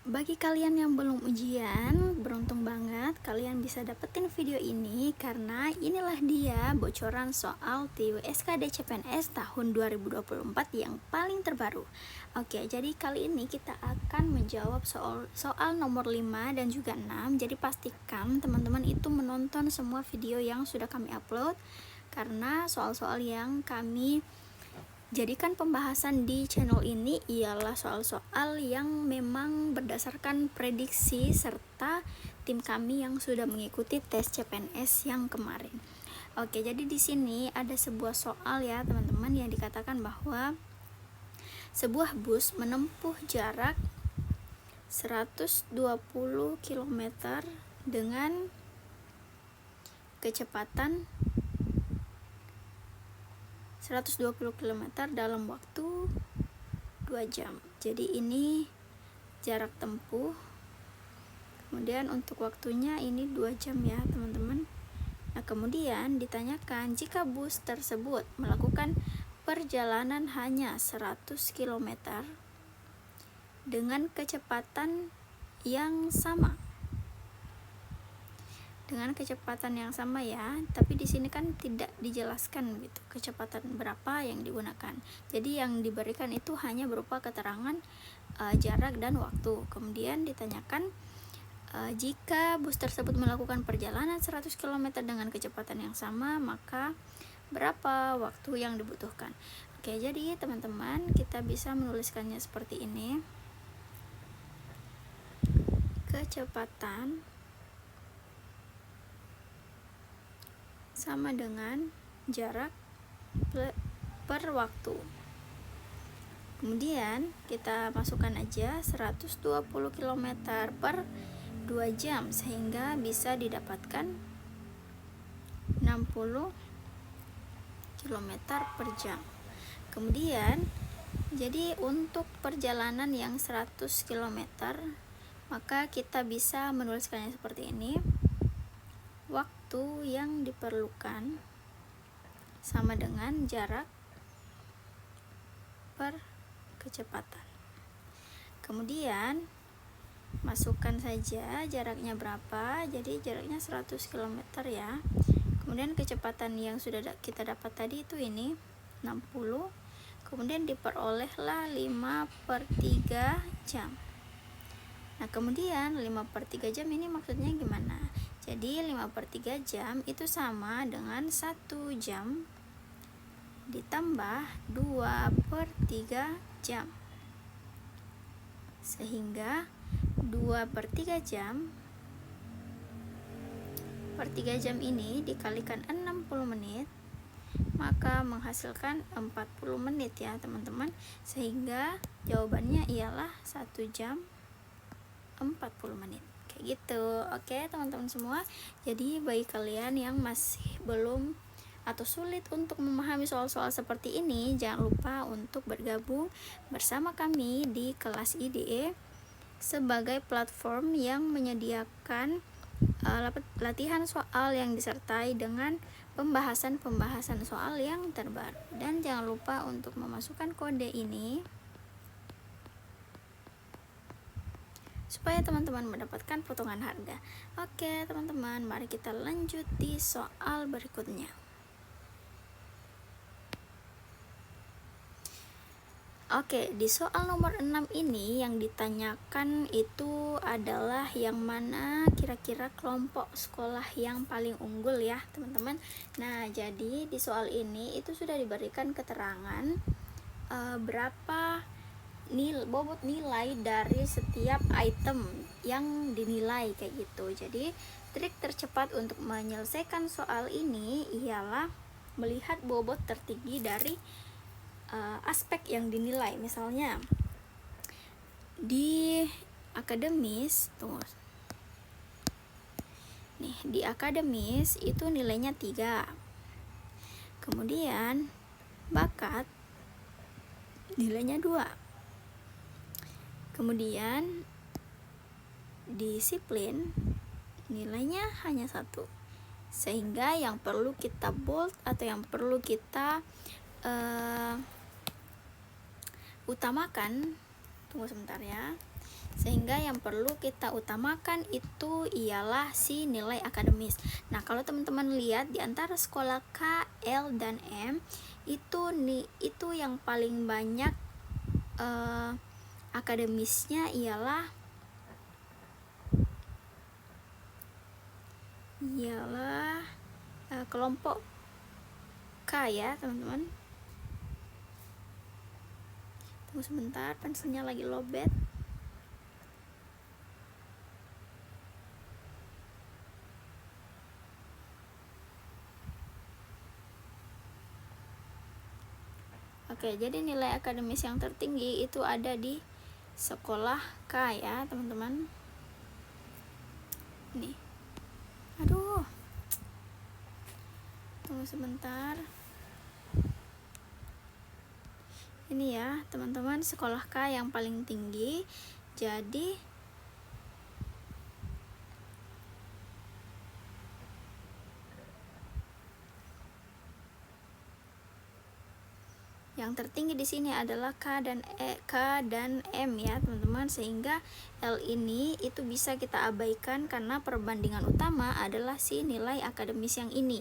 Bagi kalian yang belum ujian, beruntung banget kalian bisa dapetin video ini karena inilah dia bocoran soal TWSKD CPNS tahun 2024 yang paling terbaru. Oke, jadi kali ini kita akan menjawab soal nomor 5 dan juga 6. Jadi pastikan teman-teman itu menonton semua video yang sudah kami upload karena soal-soal yang kami jadikan pembahasan di channel ini ialah soal-soal yang memang berdasarkan prediksi serta tim kami yang sudah mengikuti tes CPNS yang kemarin. Oke, jadi di sini ada sebuah soal ya teman-teman yang dikatakan bahwa sebuah bus menempuh jarak 120 km dengan kecepatan 120 km dalam waktu 2 jam. Jadi ini jarak tempuh. Kemudian untuk waktunya ini 2 jam ya, teman-teman. Nah, kemudian ditanyakan jika bus tersebut melakukan perjalanan hanya 100 km dengan kecepatan yang sama. Dengan kecepatan yang sama ya, tapi di sini kan tidak dijelaskan gitu kecepatan berapa yang digunakan. Jadi yang diberikan itu hanya berupa keterangan jarak dan waktu. Kemudian ditanyakan jika bus tersebut melakukan perjalanan 100 km dengan kecepatan yang sama, maka berapa waktu yang dibutuhkan. Oke, jadi teman-teman kita bisa menuliskannya seperti ini. Kecepatan sama dengan jarak per waktu. Kemudian kita masukkan aja 120 km per 2 jam sehingga bisa didapatkan 60 km per jam. Kemudian jadi untuk perjalanan yang 100 km maka kita bisa menuliskannya seperti ini. Waktu yang diperlukan sama dengan jarak per kecepatan. Kemudian masukkan saja jaraknya berapa. Jadi jaraknya 100 km ya. Kemudian kecepatan yang sudah kita dapat tadi itu ini 60. Kemudian diperolehlah 5/3 jam. Nah, kemudian 5/3 jam ini maksudnya gimana? Jadi 5/3 jam itu sama dengan 1 jam ditambah 2/3 jam. Sehingga 2/3 jam per 3 jam ini dikalikan 60 menit maka menghasilkan 40 menit ya teman-teman. Sehingga jawabannya ialah 1 jam 40 menit. Kayak gitu. Oke teman-teman semua, jadi bagi kalian yang masih belum atau sulit untuk memahami soal-soal seperti ini, jangan lupa untuk bergabung bersama kami di kelas IDE sebagai platform yang menyediakan latihan soal yang disertai dengan pembahasan soal yang terbaru. Dan jangan lupa untuk memasukkan kode ini supaya teman-teman mendapatkan potongan harga. Oke teman-teman, mari kita lanjut di soal berikutnya. Oke, di soal nomor 6 ini yang ditanyakan itu adalah yang mana kira-kira kelompok sekolah yang paling unggul ya teman-teman. Nah, jadi di soal ini itu sudah diberikan keterangan berapa bobot nilai dari setiap item yang dinilai kayak gitu. Jadi trik tercepat untuk menyelesaikan soal ini ialah melihat bobot tertinggi dari aspek yang dinilai. Misalnya di akademis di akademis itu nilainya 3. Kemudian bakat nilainya 2. Kemudian disiplin nilainya hanya 1. Sehingga yang perlu kita bold atau yang perlu kita utamakan, tunggu sebentar ya. Sehingga yang perlu kita utamakan itu ialah si nilai akademis. Nah, kalau teman-teman lihat di antara sekolah K, L, dan M itu yang paling banyak akademisnya ialah kelompok K ya teman-teman. Tunggu sebentar, pensilnya lagi lowbat. Oke, jadi nilai akademis yang tertinggi itu ada di sekolah K ya teman-teman. Nih, aduh, tunggu sebentar. Ini ya teman-teman, sekolah K yang paling tinggi. Jadi yang tertinggi di sini adalah K dan M ya teman-teman, sehingga L ini itu bisa kita abaikan karena perbandingan utama adalah si nilai akademis yang ini,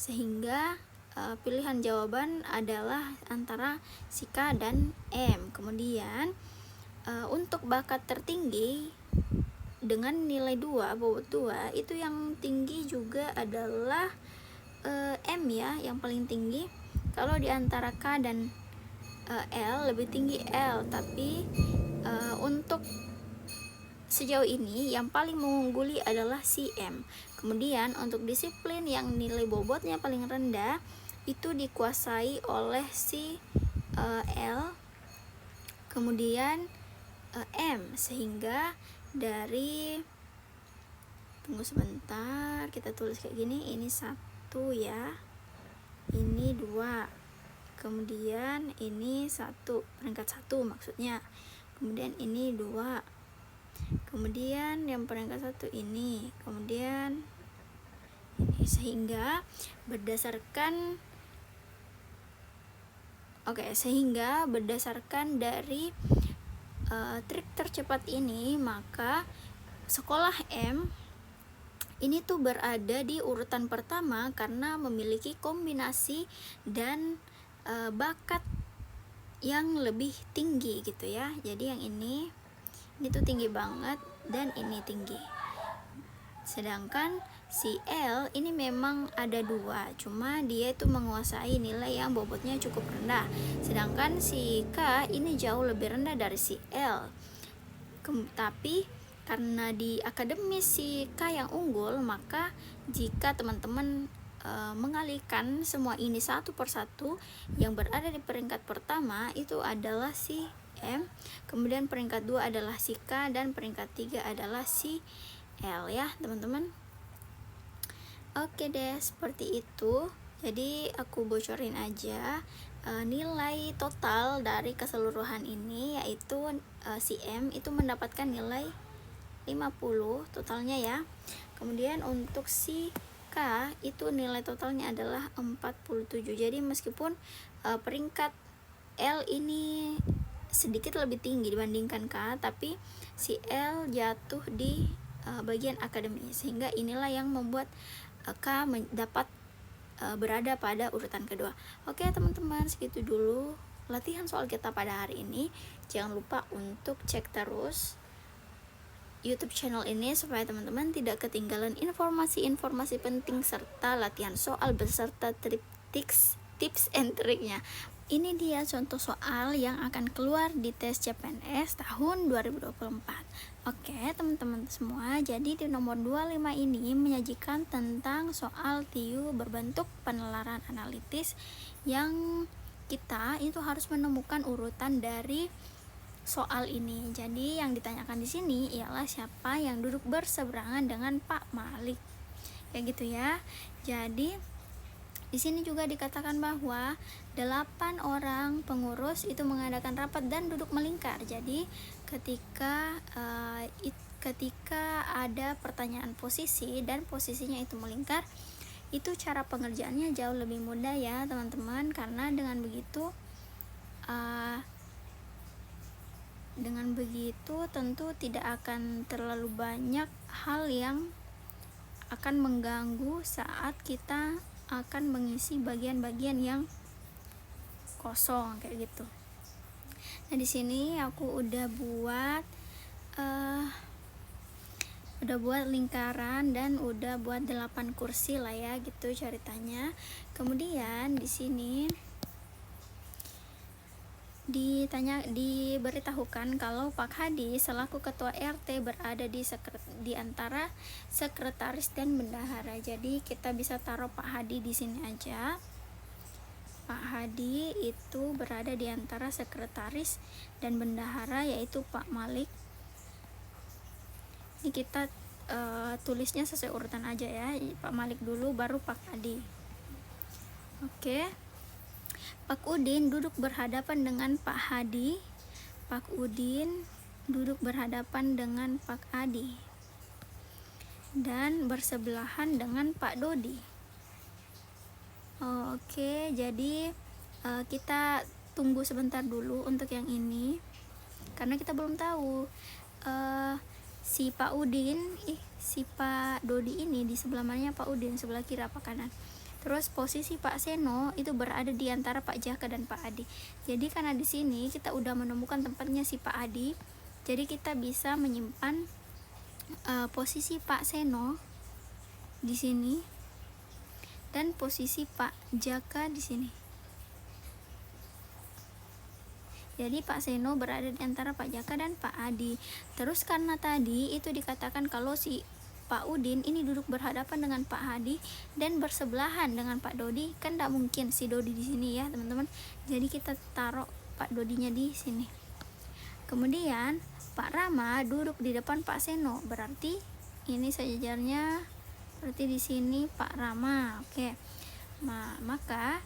sehingga pilihan jawaban adalah antara si K dan M. Kemudian untuk bakat tertinggi dengan nilai 2, bobot 2, itu yang tinggi juga adalah M ya, yang paling tinggi. Kalau di antara K dan L, lebih tinggi L, tapi untuk sejauh ini yang paling mengungguli adalah si M. Kemudian untuk disiplin yang nilai bobotnya paling rendah itu dikuasai oleh si L, kemudian M, sehingga dari, tunggu sebentar, kita tulis kayak gini, ini 1 ya, ini 2, kemudian ini 1, peringkat 1 maksudnya, kemudian ini 2, kemudian yang peringkat 1 ini, kemudian ini, sehingga berdasarkan dari trik tercepat ini, maka sekolah M ini tuh berada di urutan pertama karena memiliki kombinasi dan bakat yang lebih tinggi gitu ya. Jadi yang ini tuh tinggi banget dan ini tinggi. Sedangkan si L ini memang ada 2, cuma dia itu menguasai nilai yang bobotnya cukup rendah. Sedangkan si K ini jauh lebih rendah dari si L. Tapi karena di akademis si K yang unggul, maka jika teman-teman mengalihkan semua ini satu persatu, yang berada di peringkat pertama itu adalah si M, kemudian peringkat 2 adalah si K, dan peringkat 3 adalah si L ya teman-teman. Oke deh, seperti itu. Jadi aku bocorin aja nilai total dari keseluruhan ini, yaitu si M itu mendapatkan nilai 50 totalnya ya. Kemudian untuk si K itu nilai totalnya adalah 47. Jadi meskipun peringkat L ini sedikit lebih tinggi dibandingkan K, tapi si L jatuh di bagian akademis, sehingga inilah yang membuat K dapat berada pada urutan kedua. Oke teman-teman, segitu dulu latihan soal kita pada hari ini. Jangan lupa untuk cek terus YouTube channel ini supaya teman-teman tidak ketinggalan informasi-informasi penting serta latihan soal beserta tips and triknya. Ini dia contoh soal yang akan keluar di tes CPNS tahun 2024. Oke teman-teman semua, jadi di nomor 25 ini menyajikan tentang soal TIU berbentuk penalaran analitis, yang kita itu harus menemukan urutan dari soal ini. Jadi yang ditanyakan di sini ialah siapa yang duduk berseberangan dengan Pak Malik, kayak gitu ya. Jadi di sini juga dikatakan bahwa 8 orang pengurus itu mengadakan rapat dan duduk melingkar. Jadi ketika ada pertanyaan posisi dan posisinya itu melingkar, itu cara pengerjaannya jauh lebih mudah ya teman-teman, karena dengan begitu Dengan begitu tentu tidak akan terlalu banyak hal yang akan mengganggu saat kita akan mengisi bagian-bagian yang kosong kayak gitu. Nah, di sini aku udah buat lingkaran dan udah buat 8 kursi lah ya gitu ceritanya. Kemudian di sini diberitahukan kalau Pak Hadi selaku ketua RT berada di antara sekretaris dan bendahara. Jadi kita bisa taruh Pak Hadi di sini aja. Pak Hadi itu berada di antara sekretaris dan bendahara, yaitu Pak Malik. Ini kita tulisnya sesuai urutan aja ya. Pak Malik dulu baru Pak Hadi. Oke. Pak Udin duduk berhadapan dengan Pak Hadi. Pak Udin duduk berhadapan dengan Pak Adi dan bersebelahan dengan Pak Dodi. Oke, jadi kita tunggu sebentar dulu untuk yang ini karena kita belum tahu si Pak Dodi ini di sebelah mananya Pak Udin, sebelah kiri apa kanan. Terus posisi Pak Seno itu berada di antara Pak Jaka dan Pak Adi. Jadi karena di sini kita udah menemukan tempatnya si Pak Adi, jadi kita bisa menyimpan posisi Pak Seno di sini dan posisi Pak Jaka di sini. Jadi Pak Seno berada di antara Pak Jaka dan Pak Adi. Terus karena tadi itu dikatakan kalau si Pak Udin ini duduk berhadapan dengan Pak Hadi dan bersebelahan dengan Pak Dodi, kan tidak mungkin si Dodi di sini ya teman-teman. Jadi kita taruh Pak Dodinya di sini. Kemudian Pak Rama duduk di depan Pak Seno, berarti ini sejajarnya, berarti di sini Pak Rama. Oke. Nah, maka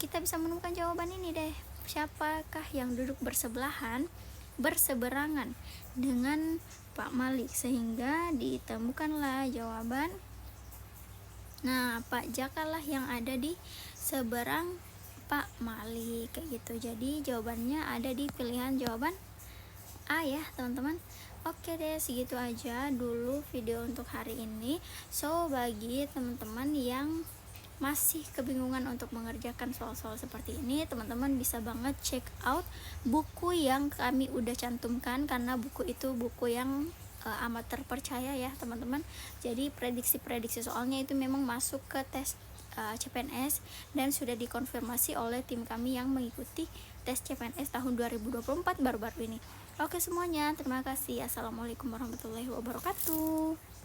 kita bisa menemukan jawaban ini deh. Siapakah yang duduk berseberangan dengan Pak Malik, sehingga ditemukanlah jawaban. Nah, Pak Jaka lah yang ada di seberang Pak Malik kayak gitu. Jadi jawabannya ada di pilihan jawaban A ya teman-teman. Oke deh, segitu aja dulu video untuk hari ini. So bagi teman-teman yang masih kebingungan untuk mengerjakan soal-soal seperti ini, teman-teman bisa banget check out buku yang kami udah cantumkan, karena buku itu buku yang amat terpercaya ya teman-teman. Jadi prediksi-prediksi soalnya itu memang masuk ke tes CPNS dan sudah dikonfirmasi oleh tim kami yang mengikuti tes CPNS tahun 2024 baru-baru ini. Oke semuanya, terima kasih. Assalamualaikum warahmatullahi wabarakatuh.